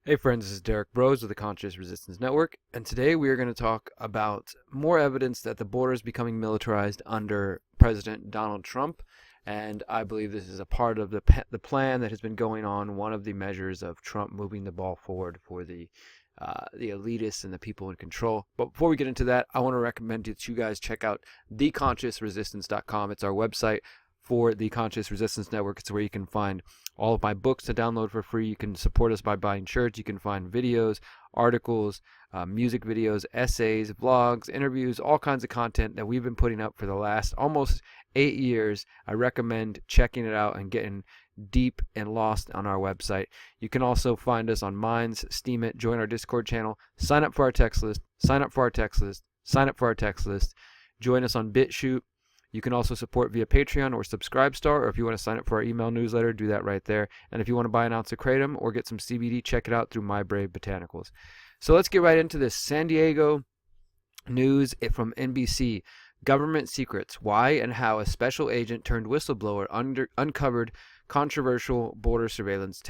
Hey friends, this is Derrick Broze of the Conscious Resistance Network, and today we are going to talk about more evidence that the border is becoming militarized under President Donald Trump, and I believe this is a part of the plan that has been going on, one of the measures of Trump moving the ball forward for the elitists and the people in control. But before we get into that, I want to recommend that you guys check out theconsciousresistance.com. It's our website for the Conscious Resistance Network. It's where you can find all of my books to download for free. You can support us by buying shirts. You can find videos, articles, music videos, essays, vlogs, interviews, all kinds of content that we've been putting up for the last almost 8 years. I recommend checking it out and getting deep and lost on our website. You can also find us on Minds, Steam It, join our Discord channel, sign up for our text list, sign up for our text list, sign up for our text list, join us on BitChute. You can also support via Patreon or Subscribestar, or if you want to sign up for our email newsletter, do that right there. And if you want to buy an ounce of Kratom or get some CBD, check it out through My Brave Botanicals. So let's get right into this. San Diego news from NBC. Government secrets. Why and how a special agent turned whistleblower uncovered controversial border surveillance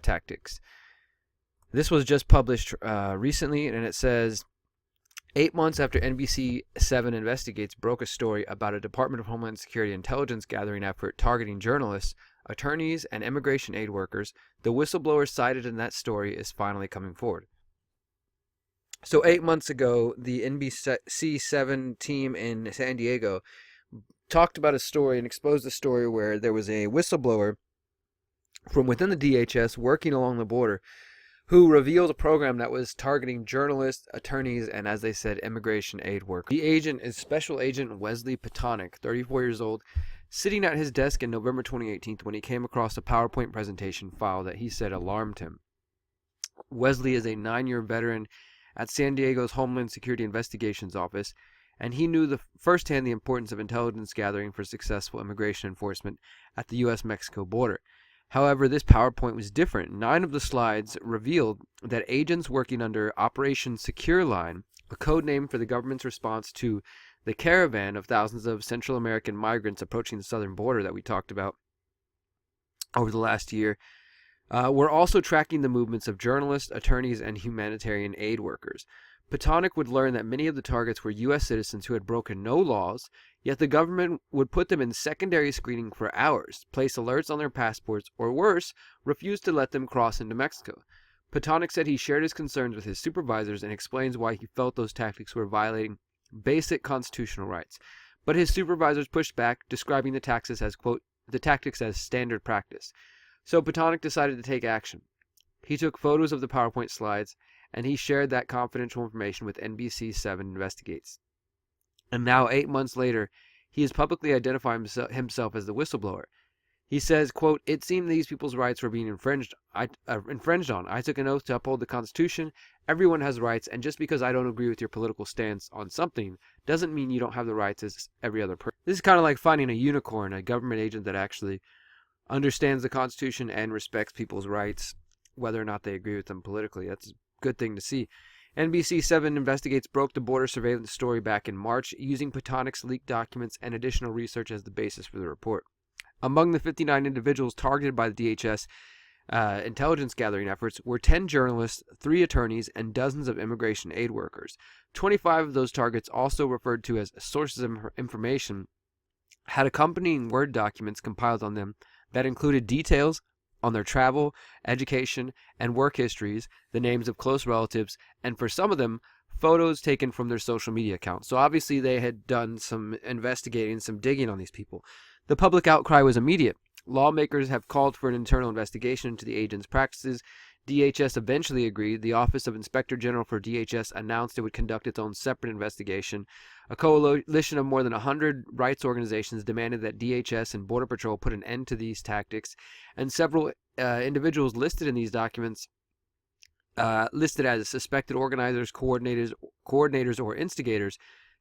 tactics. This was just published recently, and it says, 8 months after NBC 7 Investigates broke a story about a Department of Homeland Security intelligence gathering effort targeting journalists, attorneys, and immigration aid workers, the whistleblower cited in that story is finally coming forward. So 8 months ago, the NBC 7 team in San Diego talked about a story and exposed a story where there was a whistleblower from within the DHS working along the border who revealed a program that was targeting journalists, attorneys, and, as they said, immigration aid workers. The agent is Special Agent Wesley Patonick, 34 years old, sitting at his desk in November 2018 when he came across a PowerPoint presentation file that he said alarmed him. Wesley is a 9-year veteran at San Diego's Homeland Security Investigations Office, and he knew firsthand the importance of intelligence gathering for successful immigration enforcement at the U.S.-Mexico border. However, this PowerPoint was different. 9 of the slides revealed that agents working under Operation Secure Line, a code name for the government's response to the caravan of thousands of Central American migrants approaching the southern border that we talked about over the last year, were also tracking the movements of journalists, attorneys, and humanitarian aid workers. Patonick would learn that many of the targets were U.S. citizens who had broken no laws, yet the government would put them in secondary screening for hours, place alerts on their passports, or worse, refuse to let them cross into Mexico. Patonick said he shared his concerns with his supervisors and explains why he felt those tactics were violating basic constitutional rights. But his supervisors pushed back, describing the tactics as, quote, the tactics as standard practice. So Patonick decided to take action. He took photos of the PowerPoint slides, and he shared that confidential information with NBC 7 Investigates. And now, 8 months later, he has publicly identified himself as the whistleblower. He says, quote, it seemed these people's rights were being infringed on. I took an oath to uphold the Constitution. Everyone has rights, and just because I don't agree with your political stance on something doesn't mean you don't have the rights as every other person. This is kind of like finding a unicorn, a government agent that actually understands the Constitution and respects people's rights, whether or not they agree with them politically. That's a good thing to see. NBC 7 Investigates broke the border surveillance story back in March, using Patonick's leaked documents and additional research as the basis for the report. Among the 59 individuals targeted by the DHS intelligence gathering efforts were 10 journalists, 3 attorneys, and dozens of immigration aid workers. 25 of those targets, also referred to as sources of information, had accompanying Word documents compiled on them that included details on their travel, education, and work histories, the names of close relatives, and for some of them, photos taken from their social media accounts. So obviously they had done some investigating, some digging on these people. The public outcry was immediate. Lawmakers have called for an internal investigation into the agent's practices. DHS eventually agreed. The Office of Inspector General for DHS announced it would conduct its own separate investigation. A coalition of more than 100 rights organizations demanded that DHS and Border Patrol put an end to these tactics, and several individuals listed in these documents, listed as suspected organizers, coordinators, or instigators,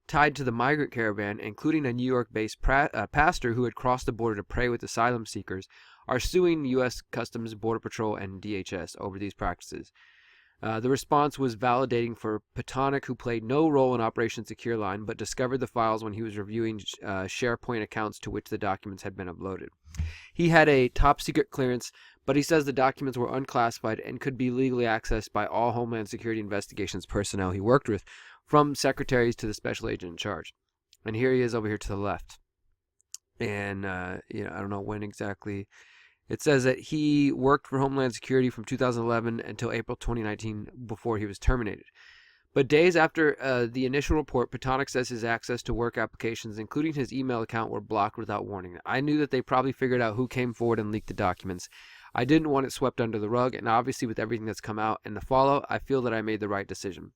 tied to the migrant caravan, including a New York-based pastor who had crossed the border to pray with asylum seekers, are suing U.S. Customs, Border Patrol, and DHS over these practices. The response was validating for Patonick, who played no role in Operation Secure Line, but discovered the files when he was reviewing SharePoint accounts to which the documents had been uploaded. He had a top-secret clearance, but he says the documents were unclassified and could be legally accessed by all Homeland Security investigations personnel he worked with, from secretaries to the special agent in charge. And here he is over here to the left. And, I don't know when exactly. It says that he worked for Homeland Security from 2011 until April 2019 before he was terminated. But days after the initial report, Patonic says his access to work applications, including his email account, were blocked without warning. I knew that they probably figured out who came forward and leaked the documents. I didn't want it swept under the rug, and obviously with everything that's come out and the fallout, I feel that I made the right decision.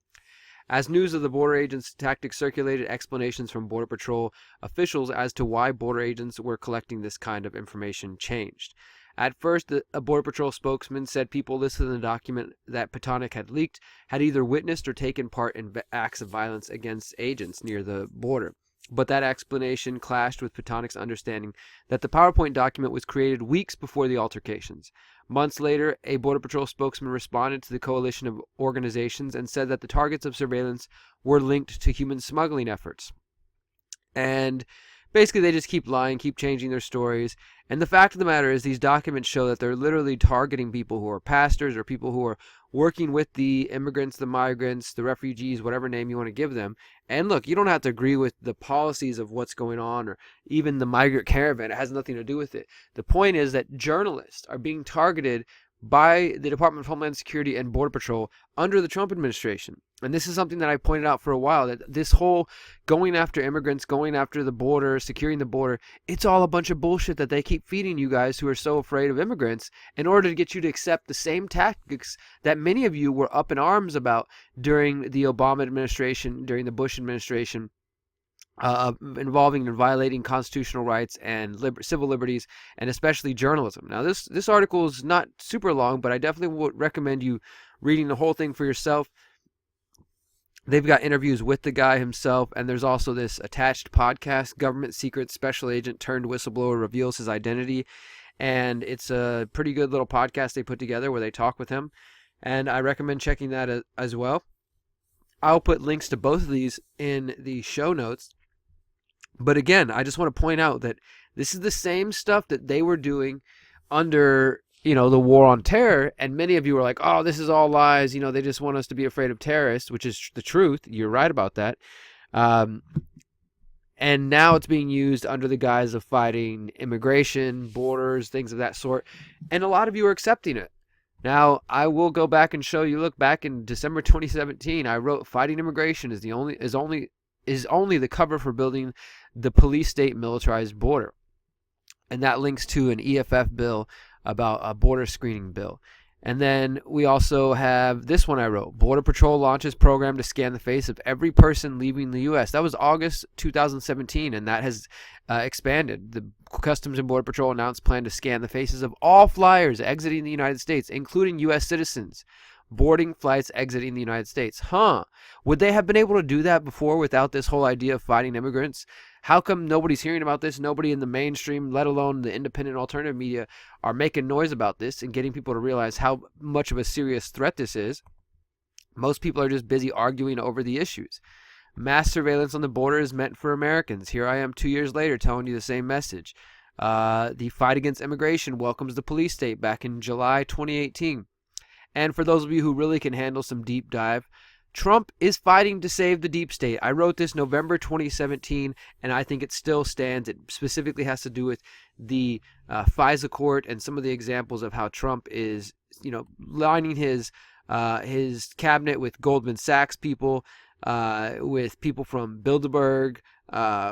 As news of the border agents' tactics circulated, explanations from Border Patrol officials as to why border agents were collecting this kind of information changed. At first, a Border Patrol spokesman said people listed in the document that Patonic had leaked had either witnessed or taken part in acts of violence against agents near the border. But that explanation clashed with Patonic's understanding that the PowerPoint document was created weeks before the altercations. Months later, a Border Patrol spokesman responded to the coalition of organizations and said that the targets of surveillance were linked to human smuggling efforts. And basically, they just keep lying, keep changing their stories. And the fact of the matter is these documents show that they're literally targeting people who are pastors or people who are working with the immigrants, the migrants, the refugees, whatever name you want to give them. And look, you don't have to agree with the policies of what's going on or even the migrant caravan. It has nothing to do with it. The point is that journalists are being targeted by the Department of Homeland Security and Border Patrol under the Trump administration. And this is something that I pointed out for a while, that this whole going after immigrants, going after the border, securing the border, it's all a bunch of bullshit that they keep feeding you guys who are so afraid of immigrants in order to get you to accept the same tactics that many of you were up in arms about during the Obama administration, during the Bush administration, involving and violating constitutional rights and civil liberties, and especially journalism. Now, this article is not super long, but I definitely would recommend you reading the whole thing for yourself. They've got interviews with the guy himself, and there's also this attached podcast, Government Secret Special Agent Turned Whistleblower Reveals His Identity, and it's a pretty good little podcast they put together where they talk with him, and I recommend checking that as well. I'll put links to both of these in the show notes. But again, I just want to point out that this is the same stuff that they were doing under, the war on terror. And many of you are like, oh, this is all lies. They just want us to be afraid of terrorists, which is the truth. You're right about that. And now it's being used under the guise of fighting immigration, borders, things of that sort. And a lot of you are accepting it. Now, I will go back and show you, look, back in December 2017, I wrote fighting immigration is only the cover for building the police state militarized border. And that links to an EFF bill about a border screening bill. And then we also have this one I wrote. Border Patrol launches program to scan the face of every person leaving the U.S. That was August 2017, and that has expanded. The Customs and Border Patrol announced plan to scan the faces of all flyers exiting the United States, including U.S. citizens boarding flights exiting the United States. Would they have been able to do that before without this whole idea of fighting immigrants? How come nobody's hearing about this? Nobody in the mainstream, let alone the independent alternative media, are making noise about this and getting people to realize how much of a serious threat this is. Most people are just busy arguing over the issues. Mass surveillance on the border is meant for Americans. Here I am 2 years later telling you the same message. The fight against immigration welcomes the police state back in July 2018. And for those of you who really can handle some deep dive, Trump is fighting to save the deep state. I wrote this November 2017, and I think it still stands. It specifically has to do with the FISA court and some of the examples of how Trump is, lining his cabinet with Goldman Sachs people, with people from Bilderberg,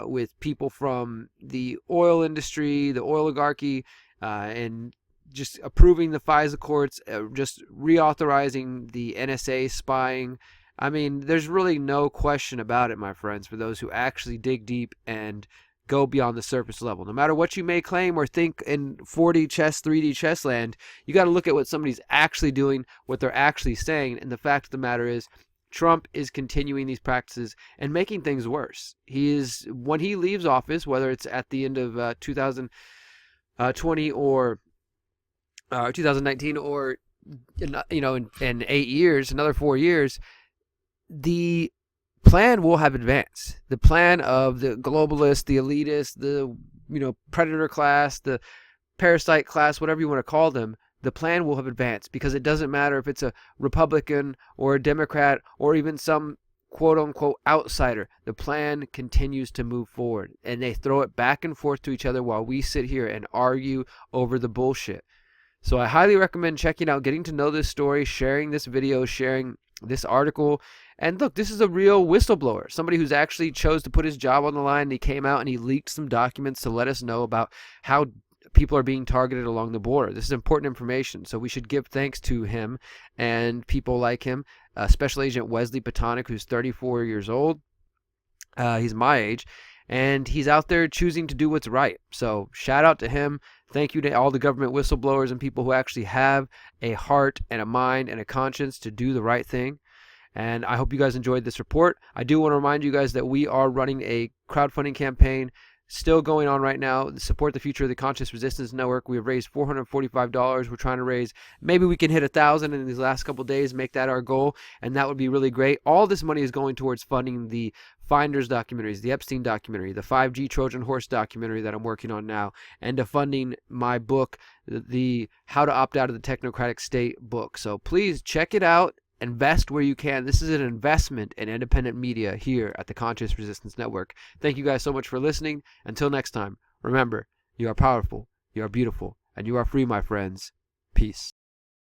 with people from the oil industry, the oligarchy, and just approving the FISA courts, just reauthorizing the NSA spying. I mean, there's really no question about it, my friends, for those who actually dig deep and go beyond the surface level. No matter what you may claim or think in 4D chess, 3D chess land, you got to look at what somebody's actually doing, what they're actually saying. And the fact of the matter is, Trump is continuing these practices and making things worse. When he leaves office, whether it's at the end of 2020 or 2019 or in 8 years, another 4 years, the plan will have advanced. The plan of the globalists, the elitists, the predator class, the parasite class, whatever you want to call them, the plan will have advanced, because it doesn't matter if it's a Republican or a Democrat or even some quote-unquote outsider. The plan continues to move forward, and they throw it back and forth to each other while we sit here and argue over the bullshit. So I highly recommend checking out, getting to know this story, sharing this video, sharing this article. And look, this is a real whistleblower, somebody who's actually chose to put his job on the line. And he came out and he leaked some documents to let us know about how people are being targeted along the border. This is important information, so we should give thanks to him and people like him. Special Agent Wesley Patonic, who's 34 years old. He's my age, and he's out there choosing to do what's right. So shout out to him. Thank you to all the government whistleblowers and people who actually have a heart and a mind and a conscience to do the right thing. And I hope you guys enjoyed this report. I do want to remind you guys that we are running a crowdfunding campaign still going on right now. Support the future of the Conscious Resistance Network. We have raised $445. We're trying to raise, maybe we can hit 1,000 in these last couple days, make that our goal, and that would be really great. All this money is going towards funding the Finders documentaries, the Epstein documentary, the 5G Trojan Horse documentary that I'm working on now, and to funding my book, the How to Opt Out of the Technocratic State book. So please check it out. Invest where you can. This is an investment in independent media here at the Conscious Resistance Network. Thank you guys so much for listening. Until next time, remember, you are powerful, you are beautiful, and you are free, my friends. Peace.